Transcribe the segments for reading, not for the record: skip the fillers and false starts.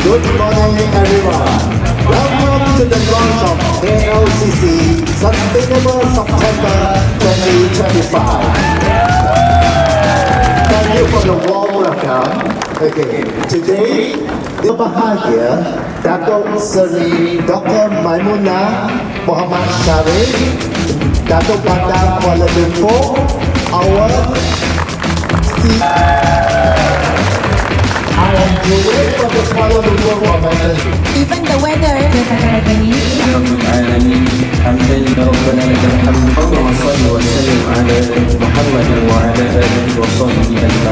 Good morning, everyone. Welcome to the launch of KLCC Sustainable September 2025. Thank you for the warm welcome. Okay, today, kita bahagia Datuk Seri Dr. Maimunah Muhammad Sharif, Datuk Bandar Kuala Lumpur, our I am great for the Kuala Lumpur woman. Even the weather.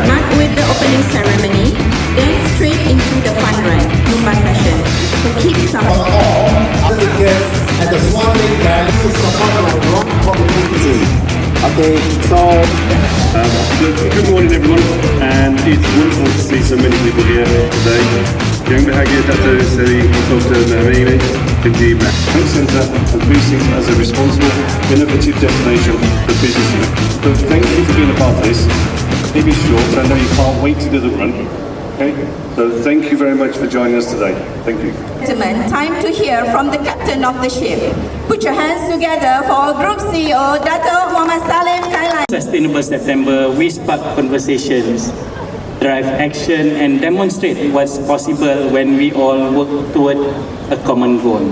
Not with the opening ceremony, then straight into the fun run, Lumba session. So keep some. All delegates and the smiling man who support our rock community. Okay, so good morning everyone, and it's wonderful to see so many people here today. Yang Bahagia Dato' Seri Dr. Maimunah indeed Bank Centre and boosting as a responsible, innovative destination for business. So thank you for being a part of this. It may be short, but I know you can't wait to do the run. Okay, so thank you very much for joining us today. Thank you. Gentlemen, time to hear from the captain of the ship. Put your hands together for Group CEO Dato' Muhammad Salim Kailan. Sustainable September, we spark conversations, drive action and demonstrate what's possible when we all work toward a common goal.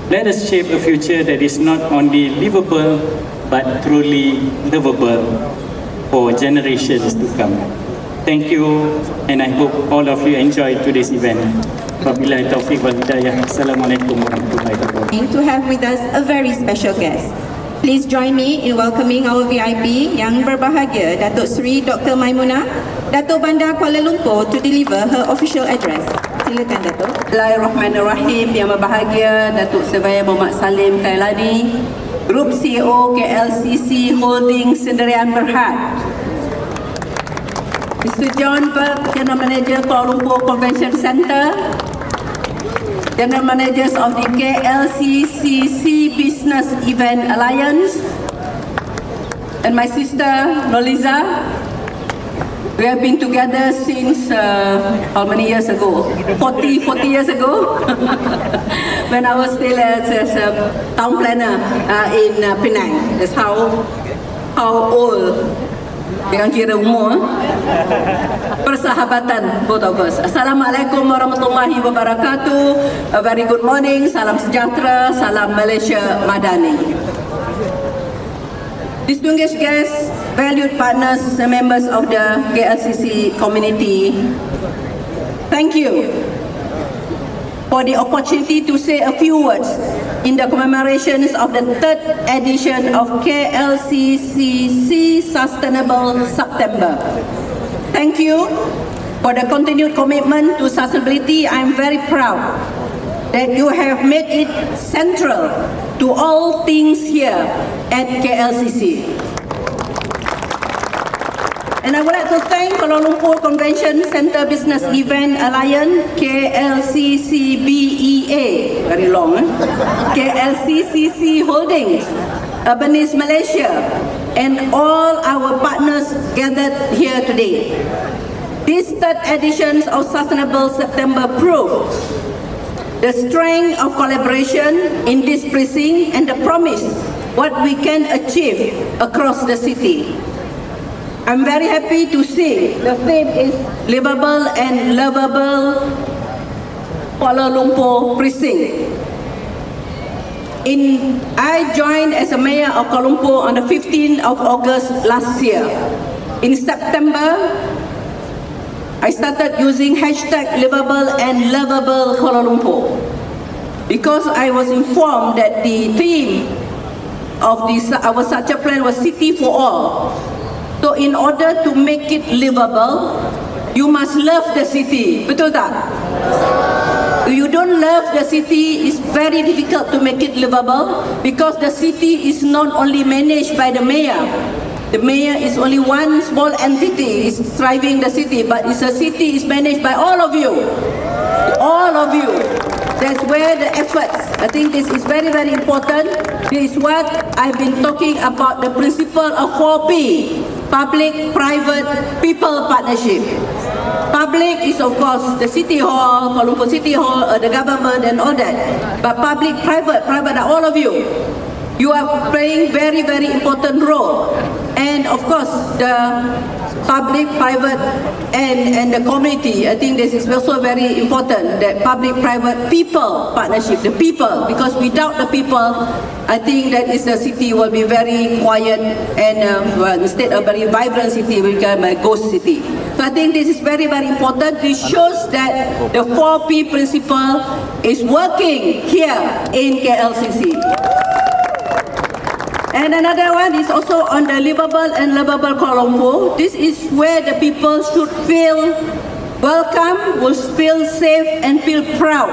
Let us shape a future that is not only livable but truly livable for generations to come. Thank you, and I hope all of you enjoy today's event. Wabillahi taufiq wal hidayah. Assalamualaikum warahmatullahi wabarakatuh. To have with us a very special guest. Please join me in welcoming our VIP yang berbahagia, Datuk Seri Dr. Maimunah, Datuk Bandar Kuala Lumpur to deliver her official address. Silakan Datuk. Bismillahirrahmanirrahim. Yang berbahagia Datuk Seri Muhammad Salim Kailani, Group CEO KLCC Holding Sendirian Berhad, Mr. John Burke, General Manager Kuala Lumpur Convention Centre, General Managers of the KLCC Business Event Alliance, and my sister Noliza. We have been together since how many years ago? 40 years ago, when I was still as a town planner in Penang. That's how old. Jangan kira umur. Persahabatan, both of us. Assalamualaikum warahmatullahi wabarakatuh. A very good morning. Salam sejahtera. Salam Malaysia Madani. Distinguished guests, valued partners and members of the KLCC community, thank you for the opportunity to say a few words in the commemorations of the 3rd edition of KLCC Sustainable September. Thank you for the continued commitment to sustainability. I am very proud that you have made it central to all things here at KLCC. And I would like to thank Kuala Lumpur Convention Centre Business Event Alliance, KLCCBEA, very long, KLCCC Holdings, Urbanist Malaysia, and all our partners gathered here today. This 3rd edition of Sustainable September proved the strength of collaboration in this precinct and the promise what we can achieve across the city. I'm very happy to see the theme is livable and lovable Kuala Lumpur precinct. I joined as a mayor of Kuala Lumpur on the 15th of August last year. In September, I started using hashtag livable and lovable Kuala Lumpur because I was informed that the theme of our such a plan was City for All. So in order to make it livable, you must love the city. Betul tak? If you don't love the city, it's very difficult to make it livable because the city is not only managed by the mayor. The mayor is only one small entity is driving the city, but it's a city is managed by all of you. All of you. That's where the efforts. I think this is very, very important. This is what I've been talking about, the principle of 4P. public-private people partnership. Public is of course the City Hall, Kuala Lumpur City Hall, the government and all that. But public-private are all of you. You are playing very, very important role. And of course, the public, private and the community, I think this is also very important, that public-private people partnership, the people, because without the people, I think that is the city will be very quiet and well, instead of very vibrant city, will become a ghost city. So I think this is very, very important. This shows that the 4P principle is working here in KLCC. And another one is also on the livable and lovable Kuala Lumpur. This is where the people should feel welcome, will feel safe and feel proud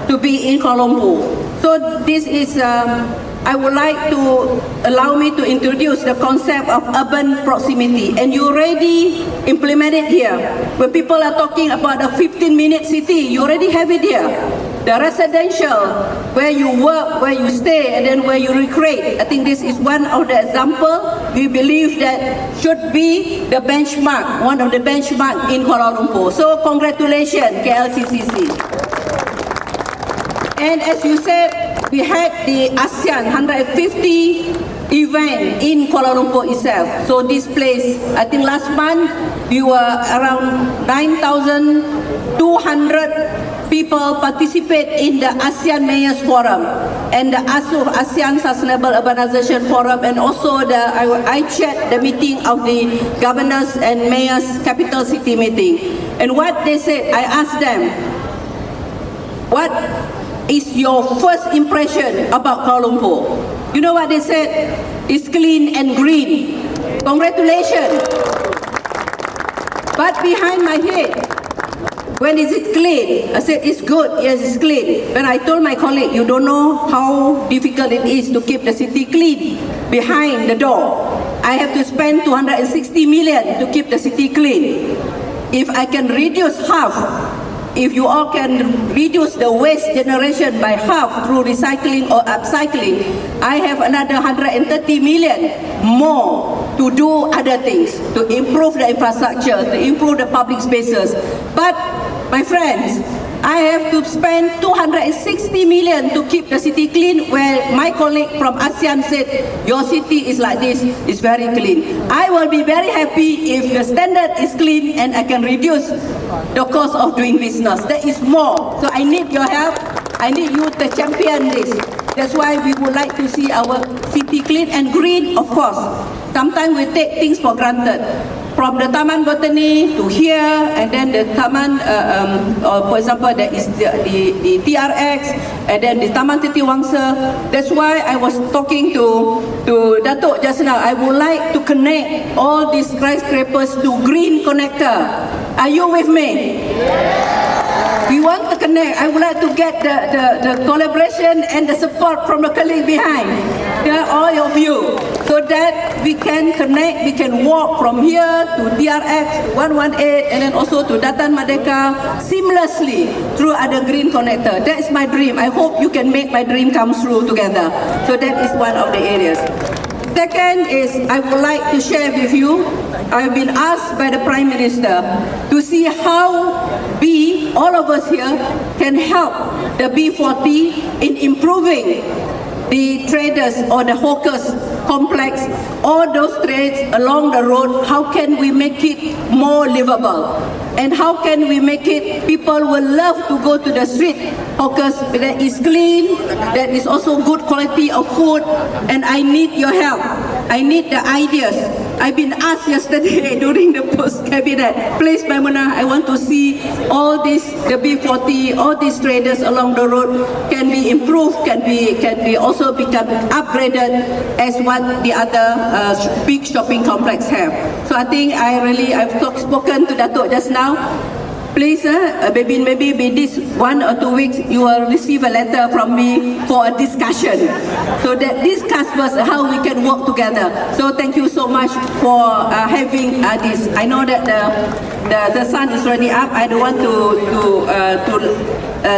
to be in Kuala Lumpur. So this is, I would like to allow me to introduce the concept of urban proximity. And you already implement it here. When people are talking about a 15-minute city, you already have it here. The residential, where you work, where you stay, and then where you recreate. I think this is one of the examples we believe that should be the benchmark, one of the benchmark in Kuala Lumpur. So congratulations, KLCC. And as you said, we had the ASEAN 150 event in Kuala Lumpur itself. So this place, I think last month, we were around 9,200 people participate in the ASEAN Mayors Forum and the ASEAN Sustainable Urbanization Forum, and also I chaired the meeting of the Governors and Mayors Capital City meeting. And what they said, I asked them, what is your first impression about Kuala Lumpur? You know what they said? It's clean and green. Congratulations. But behind my head, when is it clean? I said, it's good, yes, it's clean. When I told my colleague, you don't know how difficult it is to keep the city clean behind the door. I have to spend 260 million to keep the city clean. If I can reduce half, if you all can reduce the waste generation by half through recycling or upcycling, I have another 130 million more to do other things, to improve the infrastructure, to improve the public spaces. But my friends, I have to spend 260 million to keep the city clean, where my colleague from ASEAN said, your city is like this, it's very clean. I will be very happy if the standard is clean and I can reduce the cost of doing business. That is more. So I need your help. I need you to champion this. That's why we would like to see our city clean and green, of course. Sometimes we take things for granted. From the Taman Botany to here, and then the Taman, for example, there is the TRX, and then the Taman Titi Wangsa. That's why I was talking to Datuk just now. I would like to connect all these skyscrapers to green connector. Are you with me? We want to connect. I would like to get the collaboration and the support from the colleague behind. Yeah, all of you. So that we can connect, we can walk from here to TRX 118 and then also to Datan Merdeka seamlessly through other green connector. That is my dream. I hope you can make my dream come true together. So that is one of the areas. Second is, I would like to share with you, I've been asked by the Prime Minister to see how we, all of us here, can help the B40 in improving the traders or the hawkers complex, all those trades along the road. How can we make it more livable? And how can we make it, people will love to go to the street hawkers that is clean, that is also good quality of food, and I need your help. I need the ideas. I've been asked yesterday during the post-cabinet, please Maimuna, I want to see all this, the B40, all these traders along the road can be improved, can be also become upgraded as what the other big shopping complex have. So I think I've spoken to Datuk just now. Please, maybe this 1 or 2 weeks, you will receive a letter from me for a discussion, so that discuss first how we can work together. So thank you so much for having this. I know that the sun is already up. I don't want to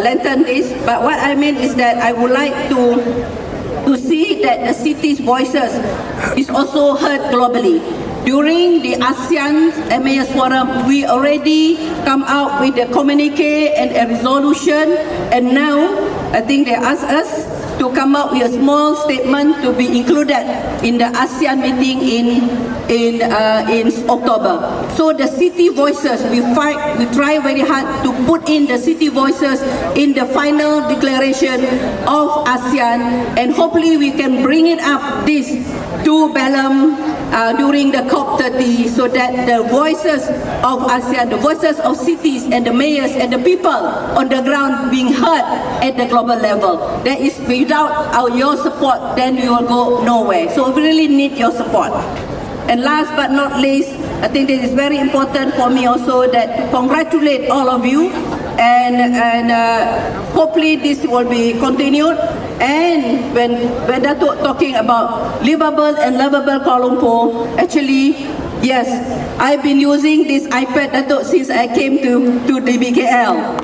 lengthen this, but what I mean is that I would like to see that the city's voices is also heard globally. during the ASEAN MAS Forum, we already come out with a communique and a resolution, and now I think they ask us to come up with a small statement to be included in the ASEAN meeting in October. So the city voices, we try very hard to put in the city voices in the final declaration of ASEAN, and hopefully we can bring it up this to Belém during the COP30, so that the voices of ASEAN, the voices of cities and the mayors and the people on the ground being heard at the global level. That is, without your support, then we will go nowhere. So we really need your support. And last but not least, I think this is very important for me also, that to congratulate all of you, and hopefully this will be continued. And when Datuk talking about livable and lovable Kuala Lumpur, actually, yes, I've been using this iPad, Datuk, since I came to DBKL.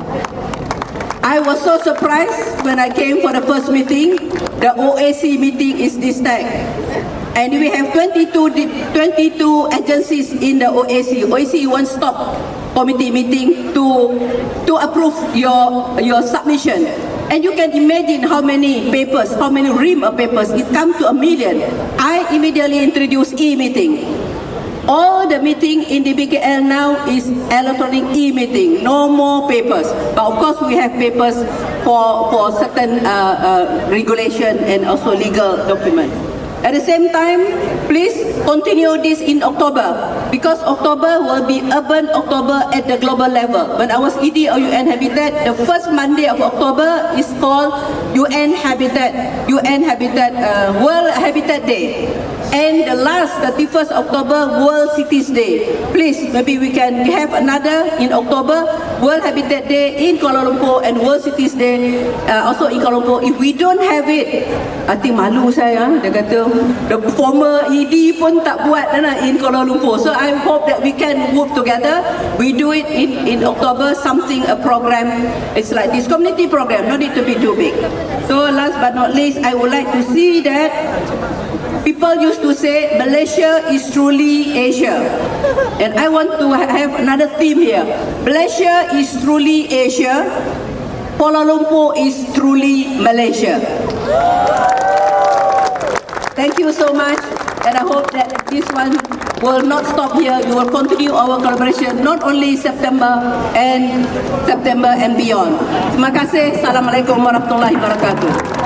I was so surprised when I came for the first meeting. The OAC meeting is this time. And we have 22 agencies in the OAC. OAC one-stop committee meeting to approve your submission. And you can imagine how many papers, how many ream of papers. It comes to 1 million. I immediately introduced e-meeting. All the meeting in the BKL now is electronic e-meeting, no more papers. But of course we have papers for certain regulation and also legal documents. At the same time, please continue this in October, because October will be Urban October at the global level. When I was ED of UN Habitat, the first Monday of October is called UN Habitat World Habitat Day. And the last, 31st October, World Cities Day. Please, maybe we can have another in October, World Habitat Day in Kuala Lumpur and World Cities Day also in Kuala Lumpur. If we don't have it, I think malu saya, dia kata, the former ED pun tak buat in Kuala Lumpur. So I hope that we can work together. We do it in October, something, a program. It's like this community program, no need to be too big. So last but not least, I would like to see that people used to say Malaysia is truly Asia, and I want to have another theme here. Malaysia is truly Asia, Kuala Lumpur is truly Malaysia. Thank you so much, and I hope that this one will not stop here. We will continue our collaboration not only September and beyond. Terima kasih. Assalamualaikum warahmatullahi wabarakatuh.